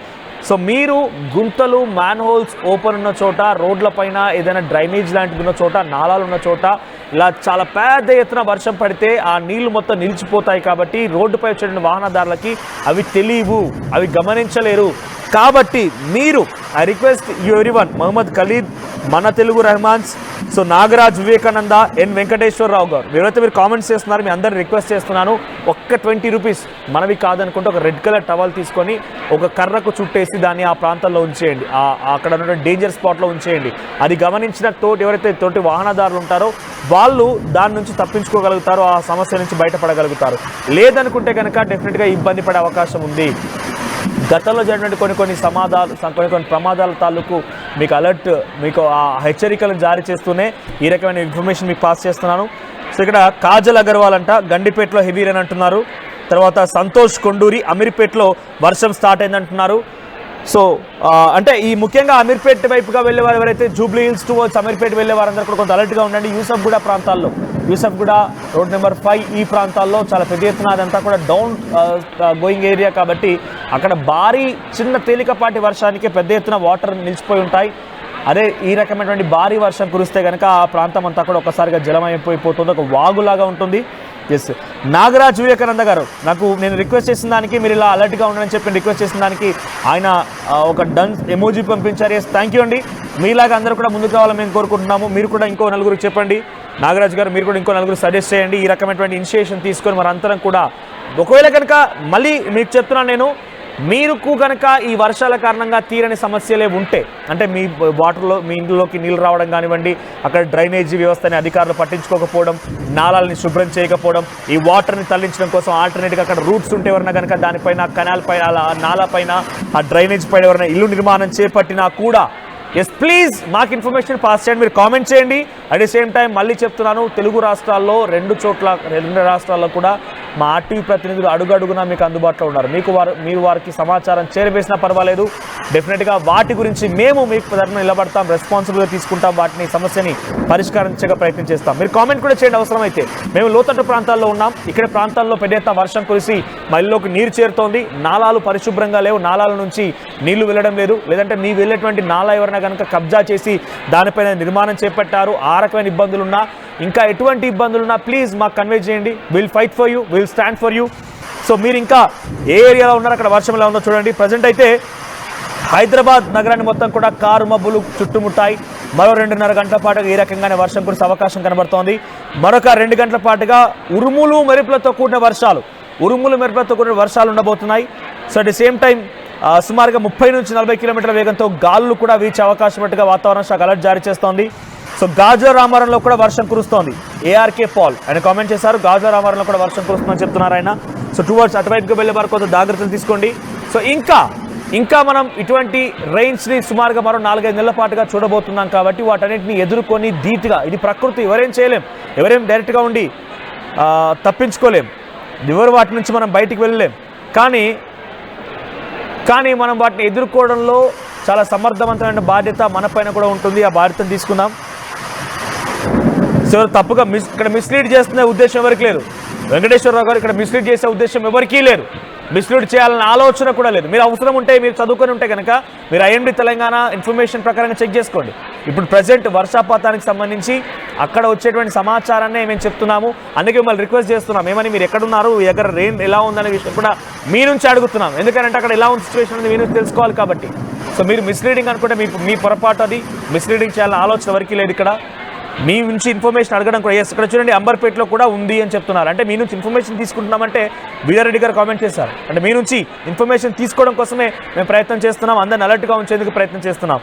సో మీరు గుంతలు, మ్యాన్ హోల్స్ ఓపెన్ ఉన్న చోట, రోడ్ల పైన ఏదైనా డ్రైనేజ్ లాంటిది ఉన్న చోట, నాళాలు ఉన్న చోట ఇలా చాలా పెద్ద ఎత్తున వర్షం పడితే ఆ నీళ్లు మొత్తం నిలిచిపోతాయి. కాబట్టి రోడ్డుపై వచ్చే వాహనదారులకి అవి తెలియవు, అవి గమనించలేరు. కాబట్టి మీరు, I request you everyone, Mohammed Khalid, మన తెలుగు రెహమాన్స్, సో నాగరాజ్, వివేకానంద, ఎన్ వెంకటేశ్వరరావు గారు ఎవరైతే మీరు కామెంట్స్ చేస్తున్నారు, మీ అందరిని రిక్వెస్ట్ చేస్తున్నాను, ఒక్క 20 రూపీస్ మనవి కాదనుకుంటే ఒక రెడ్ కలర్ టవల్ తీసుకొని ఒక కర్రకు చుట్టేసి దాన్ని ఆ ప్రాంతంలో ఉంచేయండి, అక్కడ ఉన్నటువంటి డేంజర్ స్పాట్లో ఉంచేయండి. అది గమనించిన ఎవరైతే తోటి వాహనదారులు ఉంటారో వాళ్ళు దాని నుంచి తప్పించుకోగలుగుతారు, ఆ సమస్య నుంచి బయటపడగలుగుతారు. లేదనుకుంటే కనుక డెఫినెట్గా ఇబ్బంది పడే అవకాశం ఉంది. గతంలో జరిగినట్టు కొన్ని ప్రమాదాల తాలూకు మీకు అలర్ట్, మీకు ఆ హెచ్చరికలను జారీ చేస్తూనే ఈ రకమైన ఇన్ఫర్మేషన్ మీకు పాస్ చేస్తున్నాను. సో ఇక్కడ కాజల్ అగర్వాల్ అంట గండిపేటలో హెవీ రైన్ అంటున్నారు. తర్వాత సంతోష్ కొండూరి అమీర్పేటలో వర్షం స్టార్ట్ అయిందంటున్నారు. సో అంటే ఈ ముఖ్యంగా అమీర్పేట వైపుగా వెళ్ళేవారు ఎవరైతే జూబ్లీ హిల్స్ టువర్డ్స్ అమీర్పేట వెళ్ళే వారందరూ కూడా కొంత అలర్ట్గా ఉండండి. యూసఫ్గూడ ప్రాంతాల్లో, యూసఫ్గూడ రోడ్ నెంబర్ 5 ఈ ప్రాంతాల్లో చాలా పెద్ద ఎత్తున అదంతా కూడా డౌన్ గోయింగ్ ఏరియా కాబట్టి అక్కడ భారీ చిన్న తేలికపాటి వర్షానికి పెద్ద ఎత్తున వాటర్ నిలిచిపోయి ఉంటాయి. అదే ఈ రకమైనటువంటి భారీ వర్షం కురిస్తే కనుక ఆ ప్రాంతం అంతా కూడా ఒక్కసారిగా జలమైపోయిపోతుంది, ఒక వాగులాగా ఉంటుంది. ఎస్, నాగరాజ్, వివేకానంద గారు నేను రిక్వెస్ట్ చేసిన దానికి మీరు ఇలా అలర్ట్గా ఉండని చెప్పి రిక్వెస్ట్ చేసిన దానికి ఆయన ఒక డన్ ఎమోజీ పంపించారు. ఎస్, థ్యాంక్ యూ అండి. మీలాగా అందరూ కూడా ముందుకు రావాలని మేము కోరుకుంటున్నాము. మీరు కూడా ఇంకో నలుగురికి చెప్పండి. నాగరాజ్ గారు మీరు కూడా ఇంకో నలుగురు సజెస్ట్ చేయండి. ఈ రకమైనటువంటి ఇనిషియేషన్ తీసుకొని మరి అందరం కూడా ఒకవేళ కనుక మళ్ళీ మీకు చెప్తున్నాను నేను, మీకు కనుక ఈ వర్షాల కారణంగా తీరని సమస్యలే ఉంటే, అంటే మీ వాటర్లో మీ ఇంట్లోకి నీళ్ళు రావడం కానివ్వండి, అక్కడ డ్రైనేజీ వ్యవస్థని అధికారులు పట్టించుకోకపోవడం, నాళాలని శుభ్రం చేయకపోవడం, ఈ వాటర్ని తరలించడం కోసం ఆల్టర్నేట్గా అక్కడ రూట్స్ ఉంటే ఎవరైనా కనుక దానిపైన కెనాల్ పైన నాలా పైన ఆ డ్రైనేజ్ పైన ఎవరైనా ఇల్లు నిర్మాణం చేపట్టినా కూడా ఎస్ ప్లీజ్ మాకు ఇన్ఫర్మేషన్ పాస్ చేయండి, మీరు కామెంట్ చేయండి. అట్ ది సేమ్ టైం మళ్ళీ చెప్తున్నాను, తెలుగు రాష్ట్రాల్లో రెండు రాష్ట్రాల్లో కూడా మా ఆర్టీవీ ప్రతినిధులు అడుగడుగునా మీకు అందుబాటులో ఉన్నారు. మీరు వారికి సమాచారం చేరవేసినా పర్వాలేదు, డెఫినెట్గా వాటి గురించి మేము మీకు తరఫున నిలబడతాం, రెస్పాన్సిబుల్గా తీసుకుంటాం, వాటిని సమస్యని పరిష్కరించే ప్రయత్నం చేస్తాం. మీరు కామెంట్ కూడా చేయండి అవసరమైతే. మేము లోతట్టు ప్రాంతాల్లో ఉన్నాం, ఇక్కడ ప్రాంతాల్లో పెద్ద ఎత్తున వర్షం కురిసి మా ఇల్లులోకి నీరు చేరుతోంది, నాలాలు పరిశుభ్రంగా లేవు, నాలాల నుంచి నీళ్లు వెళ్ళడం లేదు, లేదంటే మీ వెళ్ళేటువంటి నాలా ఎవరైనా కనుక కబ్జా చేసి దానిపైన నిర్మాణం చేపట్టారు, ఆ రకమైన ఇబ్బందులున్నా, ఇంకా ఎటువంటి ఇబ్బందులున్నా ప్లీజ్ మాకు కన్వే చేయండి. Will fight for you, will stand for you. So మీరు ఇంకా ఏ ఏరియాలో ఉన్నారో అక్కడ వర్షం ఎలా ఉందో చూడండి. ప్రజెంట్ అయితే హైదరాబాద్ నగరాన్ని మొత్తం కూడా కారు మబ్బులు చుట్టుముట్టాయి. మరో 2.5 గంటల పాటుగా ఈ రకంగానే వర్షం కురిసే అవకాశం కనబడుతోంది. మరొక 2 గంటల పాటుగా ఉరుములు మెరుపులతో కూడిన వర్షాలు ఉండబోతున్నాయి. So at the same time సుమారుగా 30 నుంచి 40 కిలోమీటర్ల వేగంతో గాలులు కూడా వీచే అవకాశం ఉన్నట్టుగా వాతావరణ శాఖ అలర్ట్ జారీ చేస్తోంది. సో గాజుల రామారంలో కూడా వర్షం కురుస్తోంది. ఏఆర్కే పాల్ ఆయన కామెంట్ చేశారు, గాజుల రామారంలో కూడా వర్షం కురుస్తుందని చెప్తున్నారు ఆయన. సో టువర్డ్స్ అటువైపుగా వెళ్ళే వారు కొంత జాగ్రత్తలు తీసుకోండి. సో ఇంకా మనం ఇటువంటి రెయిన్స్ని సుమారుగా మరో 4-5 నెలల పాటుగా చూడబోతున్నాం కాబట్టి వాటన్నిటిని ఎదుర్కొని ధీటుగా, ఇది ప్రకృతి, ఎవరేం చేయలేం, ఎవరేం డైరెక్ట్గా ఉండి తప్పించుకోలేం, ఎవరు వాటి నుంచి మనం బయటికి వెళ్ళలేం. కానీ మనం వాటిని ఎదుర్కోవడంలో చాలా సమర్థవంతమైన బాధ్యత మన పైన కూడా ఉంటుంది. ఆ బాధ్యతను తీసుకుందాం. సో తప్పుగా ఇక్కడ మిస్లీడ్ చేస్తున్న ఉద్దేశం ఎవరికి లేదు. వెంకటేశ్వరరావు గారు ఇక్కడ మిస్లీడ్ చేసే ఉద్దేశం ఎవరికీ లేదు, మిస్లీడ్ చేయాలన్న ఆలోచన కూడా లేదు. మీరు అవసరం ఉంటే, మీరు చదువుకొని ఉంటే కనుక మీరు ఐఎండి తెలంగాణ ఇన్ఫర్మేషన్ ప్రకారంగా చెక్ చేసుకోండి. ఇప్పుడు ప్రజెంట్ వర్షాపాతానికి సంబంధించి అక్కడ వచ్చేటువంటి సమాచారాన్ని మేము చెప్తున్నాము. అందుకే మిమ్మల్ని రిక్వెస్ట్ చేస్తున్నాం, ఏమని మీరు ఎక్కడున్నారు, ఎక్కడ రెయిన్ ఎలా ఉందనే విషయం కూడా మీ నుంచి అడుగుతున్నాం. ఎందుకంటే అక్కడ ఎలా ఉంది సిచ్యువేషన్ అనేది మీ నుంచి తెలుసుకోవాలి కాబట్టి. సో మీరు మిస్లీడింగ్ అనుకుంటే మీ పొరపాటు, అది మిస్లీడింగ్ చేయాలన్న ఆలోచన ఎవరికీ లేదు. ఇక్కడ మీ నుంచి ఇన్ఫర్మేషన్ అడగడం కూడా, ఇక్కడ చూడండి అంబర్పేటలో కూడా ఉంది అని చెప్తున్నారు. అంటే మీ నుంచి ఇన్ఫర్మేషన్ తీసుకుంటున్నామంటే వీరారెడ్డి గారు కామెంట్ చేశారు, అంటే మీ నుంచి ఇన్ఫర్మేషన్ తీసుకోవడం కోసమే మేము ప్రయత్నం చేస్తున్నాం, అందరిని అలర్ట్గా ఉంచేందుకు ప్రయత్నం చేస్తున్నాం.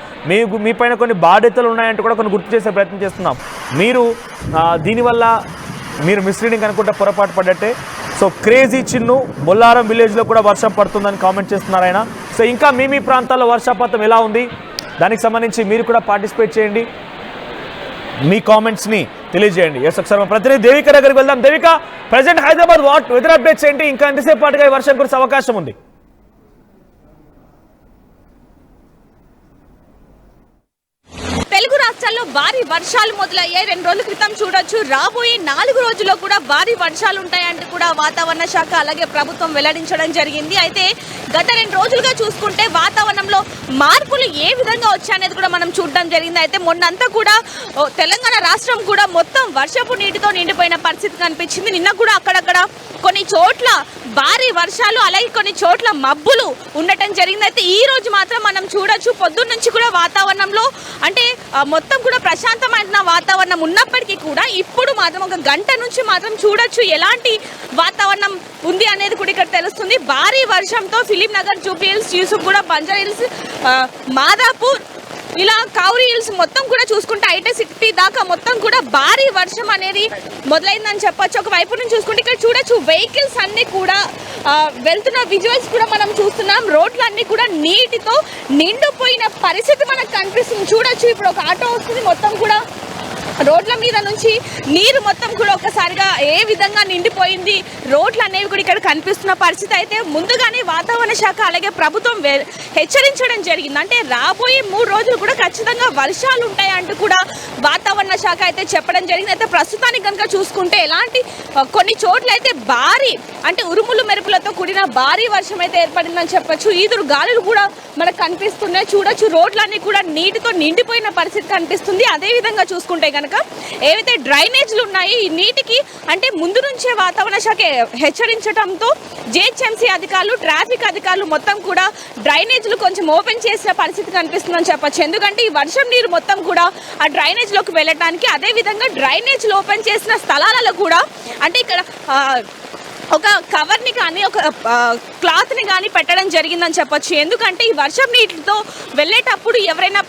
మీ పైన కొన్ని బాధ్యతలు ఉన్నాయంటే కూడా కొన్ని గుర్తు చేసే ప్రయత్నం చేస్తున్నాం. మీరు దీనివల్ల మీరు మిస్లీడింగ్ అనుకుంటే పొరపాటు పడ్డట్టే. సో క్రేజీ చిన్ను బొల్లారం విలేజ్లో కూడా వర్షం పడుతుందని కామెంట్ చేస్తున్నారు ఆయన. సో ఇంకా మీ ప్రాంతాల్లో వర్షపాతం ఎలా ఉంది దానికి సంబంధించి మీరు కూడా పార్టిసిపేట్ చేయండి, మీ కామెంట్స్ని తెలియజేయండి. ఎస్, ఒకసారి మా ప్రతినిధి దేవిక దగ్గరికి వెళ్దాం. Devika, present Hyderabad weather updates ఏంటి? ఇంకా ఎంతసేపు పాటుగా ఈ వర్షం కురిసే అవకాశం ఉంది? తెలుగు రాష్ట్రాల్లో భారీ వర్షాలు మొదలయ్యాయి. 2 రోజుల క్రితం చూడొచ్చు. రాబోయే 4 రోజుల్లో కూడా భారీ వర్షాలు ఉంటాయంటూ కూడా వాతావరణ శాఖ అలాగే ప్రభుత్వం వెల్లడించడం జరిగింది. అయితే గత 2 రోజులుగా చూసుకుంటే వాతావరణంలో మార్పులు ఏ విధంగా వచ్చాయనేది కూడా మనం చూడడం జరిగింది. అయితే మొన్నంతా కూడా తెలంగాణ రాష్ట్రం కూడా మొత్తం వర్షపు నీటితో నిండిపోయిన పరిస్థితి కనిపించింది. నిన్న కూడా అక్కడక్కడ కొన్ని చోట్ల భారీ వర్షాలు, అలాగే కొన్ని చోట్ల మబ్బులు ఉండటం జరిగింది. అయితే ఈ రోజు మాత్రం మనం చూడొచ్చు, పొద్దున్న నుంచి కూడా వాతావరణంలో అంటే మొత్తం మొత్తం కూడా ప్రశాంతమైన వాతావరణం ఉన్నప్పటికీ కూడా ఇప్పుడు మాత్రం ఒక గంట నుంచి మాత్రం చూడొచ్చు ఎలాంటి వాతావరణం ఉంది అనేది కూడా ఇక్కడ తెలుస్తుంది. భారీ వర్షంతో film Nagar, Jubilee hills, Yousufguda, Banjara hills, Madhapur, ఇలా కౌరీ హిల్స్ మొత్తం కూడా చూసుకుంటే ఐటీ సిటీ దాకా మొత్తం కూడా భారీ వర్షం అనేది మొదలైందని చెప్పొచ్చు. ఒకవైపు నుంచి చూసుకుంటే ఇక్కడ చూడొచ్చు వెహికల్స్ అన్ని కూడా వెళ్తున్న విజువల్స్ కూడా మనం చూస్తున్నాం. రోడ్లన్నీ కూడా నీటితో నిండిపోయిన పరిస్థితి మనకు కనిపిస్తుంది. చూడొచ్చు ఇప్పుడు ఒక ఆటో వస్తుంది, మొత్తం కూడా రోడ్ల మీద నుంచి నీరు మొత్తం కూడా ఒక్కసారిగా ఏ విధంగా నిండిపోయింది. రోడ్లు అనేవి కూడా ఇక్కడ కనిపిస్తున్న పరిస్థితి. అయితే ముందుగానే వాతావరణ శాఖ అలాగే ప్రభుత్వం హెచ్చరించడం జరిగింది. అంటే రాబోయే 3 రోజులు కూడా ఖచ్చితంగా వర్షాలు ఉంటాయంటూ కూడా వాతావరణ శాఖ అయితే చెప్పడం జరిగింది. అయితే ప్రస్తుతానికి కనుక చూసుకుంటే ఎలాంటి కొన్ని చోట్ల అయితే భారీ అంటే ఉరుములు మెరుపులతో కూడిన భారీ వర్షం అయితే ఏర్పడిందని చెప్పొచ్చు. ఈదురు గాలులు కూడా మనకు కనిపిస్తున్నాయి. చూడొచ్చు రోడ్లన్నీ కూడా నీటితో నిండిపోయిన పరిస్థితి కనిపిస్తుంది. అదేవిధంగా చూసుకుంటే కనుక ఏవైతే డ్రైనేజ్లు ఉన్నాయి ఈ నీటికి అంటే ముందు నుంచే వాతావరణ శాఖ హెచ్చరించడంతో జిహెచ్ఎంసీ అధికారులు, ట్రాఫిక్ అధికారులు మొత్తం కూడా డ్రైనేజ్లు కొంచెం ఓపెన్ చేసిన పరిస్థితి కనిపిస్తుందని చెప్పొచ్చు. ఎందుకంటే ఈ వర్షం నీరు మొత్తం కూడా ఆ డ్రైనేజ్లోకి వెళ్ళడానికి, అదేవిధంగా డ్రైనేజ్లు ఓపెన్ చేసిన స్థలాలలో కూడా అంటే ఇక్కడ ఒక కవర్ని కానీ ఒక క్లాత్ని కానీ పెట్టడం జరిగిందని చెప్పొచ్చు. ఎందుకంటే ఈ వర్షం నీటితో వెళ్ళేటప్పుడు ఎవరైనా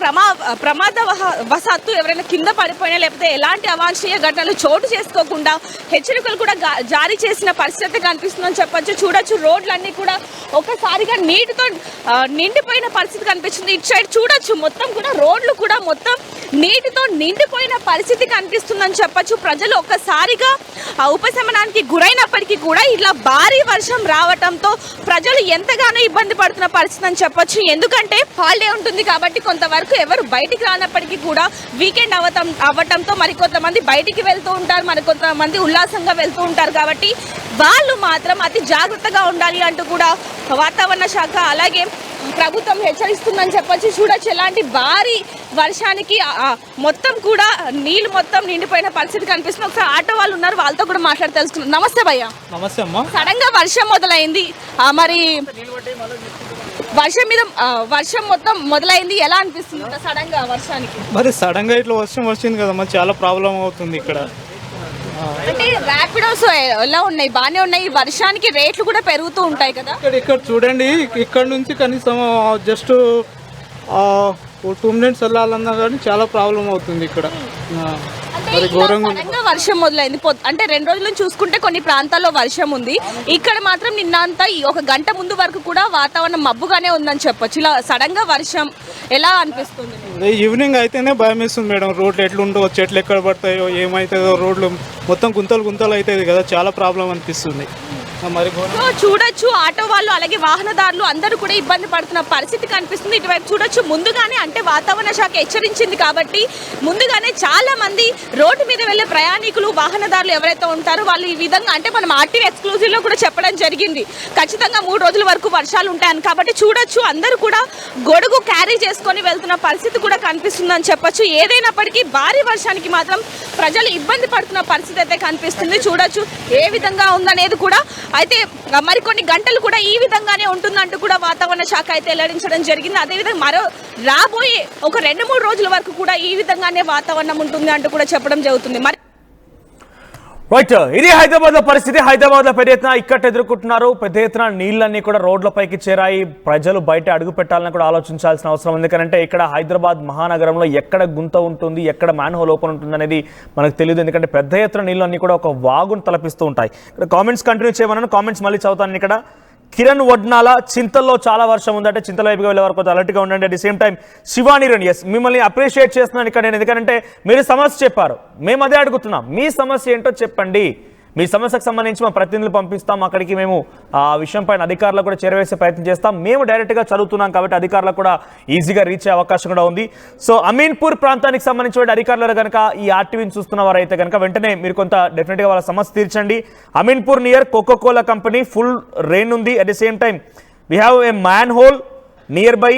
ప్రమాదవశాత్తు ఎవరైనా కింద పడిపోయినా లేకపోతే ఎలాంటి అవాంఛనీయ ఘటనలు చోటు చేసుకోకుండా హెచ్చరికలు కూడా జారీ చేసిన పరిస్థితి కనిపిస్తుందని చెప్పొచ్చు. చూడొచ్చు రోడ్లన్నీ కూడా ఒకసారిగా నీటితో నిండిపోయిన పరిస్థితి కనిపిస్తుంది. ఇటు సైడ్ చూడొచ్చు మొత్తం కూడా రోడ్లు కూడా మొత్తం నీటితో నిండిపోయిన పరిస్థితి కనిపిస్తుందని చెప్పొచ్చు. ప్రజలు ఒక్కసారిగా ఉపశమనానికి గురైనప్పటికీ కూడా ఇలా భారీ వర్షం రావడంతో ప్రజలు ఎంతగానో ఇబ్బంది పడుతున్న పరిస్థితి అని చెప్పొచ్చు. ఎందుకంటే హాలిడే ఉంటుంది కాబట్టి కొంతవరకు ఎవరు బయటికి రానప్పటికీ కూడా వీకెండ్ అవ్వటంతో మరికొంతమంది బయటికి వెళ్తూ ఉంటారు, మరికొంతమంది ఉల్లాసంగా వెళ్తూ ఉంటారు. కాబట్టి వాళ్ళు మాత్రం అతి జాగ్రత్తగా ఉండాలి అంటూ కూడా వాతావరణ శాఖ అలాగే ప్రభుత్వం హెచ్చరిస్తుందని చెప్పొచ్చు. చూడొచ్చు ఎలాంటి భారీ వర్షానికి మొత్తం కూడా నీళ్ళు మొత్తం నిండిపోయిన పరిస్థితి కనిపిస్తుంది. ఒకసారి ఆటో వాళ్ళు ఉన్నారు, వాళ్ళతో కూడా మాట్లాడి తెలుసుకున్నాం. నమస్తే భయ్య. నమస్తే అమ్మా. సడన్ గా వర్షం మొదలైంది, మరి వర్షం మొత్తం మొదలైంది, ఎలా అనిపిస్తుంది సడన్ గా వర్షానికి? మరి సడన్ గా ఇట్లా వర్షం వచ్చింది కదమ్మా, చాలా ప్రాబ్లం అవుతుంది ఇక్కడ. అంటే ర్యాపిడోస్ ఎలా ఉన్నాయి? బాగానే ఉన్నాయి. వర్షానికి రేట్లు కూడా పెరుగుతూ ఉంటాయి కదా. ఇక్కడ చూడండి, ఇక్కడ నుంచి కనీసం జస్ట్ 2 మినిట్స్ వెళ్ళాలన్నా కానీ చాలా ప్రాబ్లం అవుతుంది ఇక్కడ. మరి ఘోరంగా వర్షం మొదలైంది. అంటే 2 రోజుల నుంచి చూసుకుంటే కొన్ని ప్రాంతాల్లో వర్షం ఉంది. ఇక్కడ మాత్రం నిన్నంతా ఒక గంట ముందు వరకు కూడా వాతావరణం మబ్బుగానే ఉందని చెప్పొచ్చు. ఇలా సడన్ గా వర్షం ఎలా అనిపిస్తుంది? ఈవినింగ్ అయితేనే భయం వేస్తుంది మేడం. రోడ్లు ఎట్లుంటో, చెట్లు ఎక్కడ పడతాయో, ఏమవుతుందో, రోడ్లు మొత్తం గుంతలు అవుతుంది కదా, చాలా ప్రాబ్లం అనిపిస్తుంది. మరి చూడొచ్చు ఆటో వాళ్ళు అలాగే వాహనదారులు అందరూ కూడా ఇబ్బంది పడుతున్న పరిస్థితి కనిపిస్తుంది. ఇటువైపు చూడొచ్చు ముందుగానే అంటే వాతావరణ శాఖ హెచ్చరించింది కాబట్టి ముందుగానే చాలా మంది రోడ్డు మీద వెళ్ళే ప్రయాణికులు, వాహనదారులు ఎవరైతే ఉంటారో వాళ్ళు ఈ విధంగా అంటే మనం ఆర్టీవీ ఎక్స్క్లూజివ్ లో కూడా చెప్పడం జరిగింది ఖచ్చితంగా 3 రోజుల వరకు వర్షాలు ఉంటాయని. కాబట్టి చూడొచ్చు అందరూ కూడా గొడుగు క్యారీ చేసుకొని వెళ్తున్న పరిస్థితి కూడా కనిపిస్తుందని చెప్పొచ్చు. ఏదైనప్పటికీ భారీ వర్షానికి మాత్రం ప్రజలు ఇబ్బంది పడుతున్న పరిస్థితి అయితే కనిపిస్తుంది. చూడొచ్చు ఏ విధంగా ఉందనేది కూడా. అయితే మరికొన్ని గంటలు కూడా ఈ విధంగానే ఉంటుందంటూ కూడా వాతావరణ శాఖ అయితే వెల్లడించడం జరిగింది. అదేవిధంగా మరో రాబోయే ఒక 2-3 రోజుల వరకు కూడా ఈ విధంగానే వాతావరణం ఉంటుంది అంటూ కూడా చెప్పడం జరుగుతుంది. మరి రైట్, ఇది హైదరాబాద్ లో పరిస్థితి. హైదరాబాద్ లో పెద్ద ఎత్తున ఇక్కట్ ఎదుర్కొంటున్నారు. పెద్ద ఎత్తున నీళ్ళన్నీ కూడా రోడ్లపైకి చేరాయి. ప్రజలు బయట అడుగు పెట్టాలని కూడా ఆలోచించాల్సిన అవసరం ఉంది. ఎందుకంటే ఇక్కడ హైదరాబాద్ మహానగరంలో ఎక్కడ గుంత ఉంటుంది, ఎక్కడ మ్యాన్ హోల్ ఓపెన్ ఉంటుంది అనేది మనకు తెలియదు. ఎందుకంటే పెద్ద ఎత్తున నీళ్ళు అన్ని కూడా ఒక వాగును తలపిస్తూ ఉంటాయి. ఇక్కడ కామెంట్స్ కంటిన్యూ చేయమన్నాను, కామెంట్స్ మళ్ళీ చదువుతాను. ఇక్కడ కిరణ్ వడ్నాల, చింతల్లో చాలా వర్షం ఉందంటే చింతల వైపుగా వెళ్ళే వరకు అలర్ట్గా ఉండండి. అట్ ది సేమ్ టైం శివానిరణ్, ఎస్ మిమ్మల్ని అప్రిషియేట్ చేస్తున్నాను ఇక్కడ నేను. ఎందుకంటే మీరు సమస్య చెప్పారు, మేము అదే అడుగుతున్నాం. మీ సమస్య ఏంటో చెప్పండి. మీ సమస్యకు సంబంధించి మా ప్రతినిధులు పంపిస్తాం అక్కడికి. మేము ఆ విషయం పైన అధికారులకు కూడా చేరవేసే ప్రయత్నం చేస్తాం. మేము డైరెక్ట్గా చదువుతున్నాం కాబట్టి అధికారులకు కూడా ఈజీగా రీచ్ అయ్యే అవకాశం కూడా ఉంది. సో అమీన్పూర్ ప్రాంతానికి సంబంధించిన అధికారులు కనుక ఈ ఆర్టీవీని చూస్తున్న వారైతే కనుక వెంటనే మీరు కొంత డెఫినెట్గా వాళ్ళ సమస్య తీర్చండి. Ameenpur near Coca Cola company full rain ఉంది. At the same time we have a man hole near by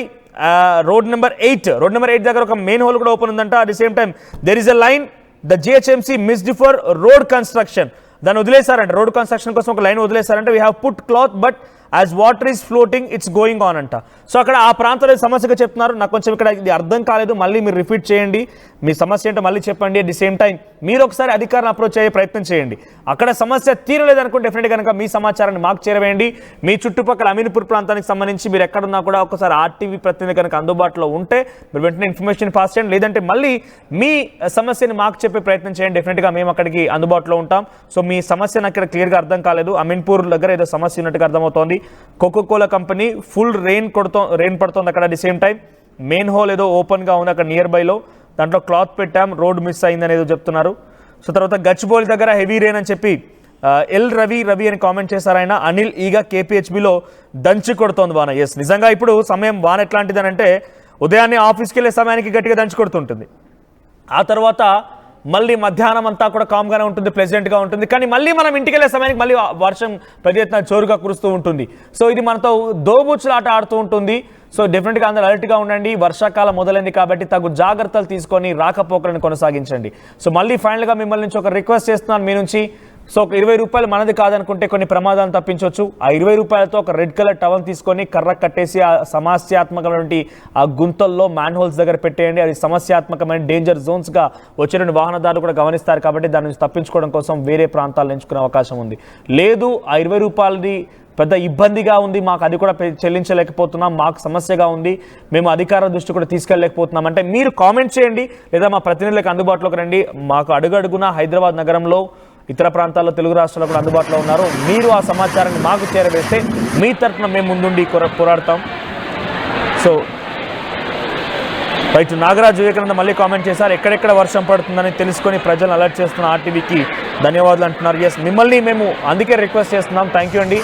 road number 8 దగ్గర ఒక మెయిన్ హోల్ కూడా ఓపెన్ ఉందంట. At the same time there is a line the GHMC missed for road construction. దాన్ని వదిలేశారంటే రోడ్ కన్స్ట్రక్షన్ కోసం ఒక లైన్ వదిలేశారంటే we have put cloth but as water is floating it's going on అంట. సో అక్కడ ఆ ప్రాంతంలో సమస్యగా చెప్తున్నారు. నాకు కొంచెం ఇక్కడ ఇది అర్థం కాలేదు, మళ్ళీ మీరు రిపీట్ చేయండి, మీ సమస్య ఏంటో మళ్ళీ చెప్పండి. అట్ ది సేమ్ టైం మీరు ఒకసారి అధికారులను అప్రోచ్ అయ్యే ప్రయత్నం చేయండి. అక్కడ సమస్య తీరలేదనుకుంటే డెఫినెట్గా కనుక మీ సమాచారాన్ని మాకు చేరవేయండి. మీ చుట్టుపక్కల అమీన్పూర్ ప్రాంతానికి సంబంధించి మీరు ఎక్కడున్నా కూడా ఒకసారి ఆర్టీవీ ప్రతినిధి కనుక అందుబాటులో ఉంటే మీరు వెంటనే ఇన్ఫర్మేషన్ పాస్ చేయండి. లేదంటే మళ్ళీ మీ సమస్యని మాకు చెప్పే ప్రయత్నం చేయండి. డెఫినెట్గా మేము అక్కడికి అందుబాటులో ఉంటాం. సో మీ సమస్య నాకు ఇక్కడ క్లియర్గా అర్థం కాలేదు. అమీన్పూర్ దగ్గర ఏదో సమస్య ఉన్నట్టుగా అర్థమవుతోంది. కోకోకోలా కంపెనీ ఫుల్ రెయిన్ పడుతోంది అక్కడ. At the same time main whole ఏదో ఓపెన్గా ఉంది అక్కడ నియర్ బైలో, దాంట్లో క్లాత్ పెట్టాం, రోడ్ మిస్ అయిందని ఏదో చెప్తున్నారు. సో తర్వాత గచ్చిబౌలి దగ్గర హెవీ రెయిన్ అని చెప్పి ఎల్ రవి అని కామెంట్ చేశారు ఆయన. అనిల్ ఈగా కేపీహెచ్బిలో దంచి కొడుతోంది వాన. ఎస్, నిజంగా ఇప్పుడు సమయం వాన ఎట్లాంటిదని అంటే ఉదయాన్నే ఆఫీస్కి వెళ్ళే సమయానికి గట్టిగా దంచి కొడుతుంటుంది, ఆ తర్వాత మళ్ళీ మధ్యాహ్నం అంతా కూడా కామ్గానే ఉంటుంది, ప్లెజెంట్గా ఉంటుంది. కానీ మళ్ళీ మనం ఇంటికి వెళ్ళే సమయానికి మళ్ళీ వర్షం పెద్ద ఎత్తున జోరుగా కురుస్తూ ఉంటుంది. సో ఇది మనతో దోబుచ్చులాట ఆడుతూ ఉంటుంది. సో డెఫినెట్గా అందరూ అలర్ట్గా ఉండండి. వర్షాకాలం మొదలైంది కాబట్టి తగు జాగ్రత్తలు తీసుకొని రాకపోకలను కొనసాగించండి. సో మళ్ళీ ఫైనల్గా మిమ్మల్ని నుంచి ఒక రిక్వెస్ట్ చేస్తున్నాను మీ నుంచి. సో ఒక 20 రూపాయలు మనది కాదనుకుంటే కొన్ని ప్రమాదాలు తప్పించవచ్చు. ఆ 20 రూపాయలతో ఒక రెడ్ కలర్ టవల్ తీసుకొని కర్ర కట్టేసి ఆ సమస్యాత్మకమైన ఆ గుంతల్లో మ్యాన్ హోల్స్ దగ్గర పెట్టేయండి. అది సమస్యాత్మకమైన డేంజర్ జోన్స్గా వచ్చేటువంటి వాహనదారులు కూడా గమనిస్తారు కాబట్టి దాని నుంచి తప్పించుకోవడం కోసం వేరే ప్రాంతాలను ఎంచుకునే అవకాశం ఉంది. లేదు ఆ 20 రూపాయలది పెద్ద ఇబ్బందిగా ఉంది, మాకు అది కూడా చెల్లించలేకపోతున్నాం, మాకు సమస్యగా ఉంది, మేము అధికారుల దృష్టి కూడా తీసుకెళ్ళలేకపోతున్నాం అంటే మీరు కామెంట్ చేయండి, లేదా మా ప్రతినిధులకు అందుబాటులోకి రండి. మాకు అడుగడుగునా హైదరాబాద్ నగరంలో ఇతర ప్రాంతాల్లో తెలుగు రాష్ట్రాల్లో కూడా అందుబాటులో ఉన్నారు. మీరు ఆ సమాచారాన్ని మాకు చేరవేస్తే మీ తరఫున మేము ముందుండి పోరాడతాం. సో రైట్, నాగరాజ్ వివేకానంద మళ్ళీ కామెంట్ చేశారు, ఎక్కడెక్కడ వర్షం పడుతుందని తెలుసుకొని ప్రజలను అలర్ట్ చేస్తున్న ఆర్టీవీకి ధన్యవాదాలు అంటున్నారు. ఎస్, మిమ్మల్ని మేము అందుకే రిక్వెస్ట్ చేస్తున్నాం. థ్యాంక్ యూ అండి.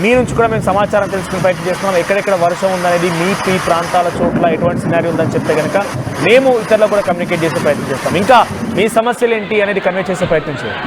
మీ నుంచి కూడా మేము సమాచారం తెలుసుకునే ప్రయత్నం చేస్తున్నాం. ఎక్కడెక్కడ వర్షం ఉందనేది మీ ప్రాంతాల చోట్ల ఎటువంటి సినారీ ఉందని చెప్తే కనుక మేము ఇతరులకు కూడా కమ్యూనికేట్ చేసే ప్రయత్నం చేస్తాం. ఇంకా మీ సమస్యలు ఏంటి అనేది కన్వే చేసే ప్రయత్నం చేయండి.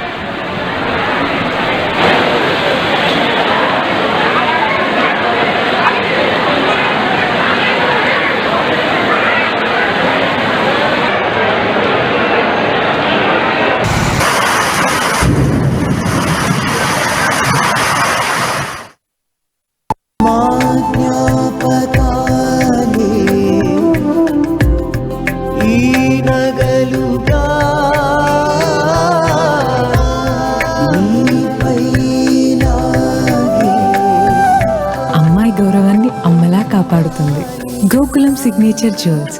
అమ్మాయి గౌరవాన్ని అమ్మలా కాపాడుతుంది. Gokulam signature jewels.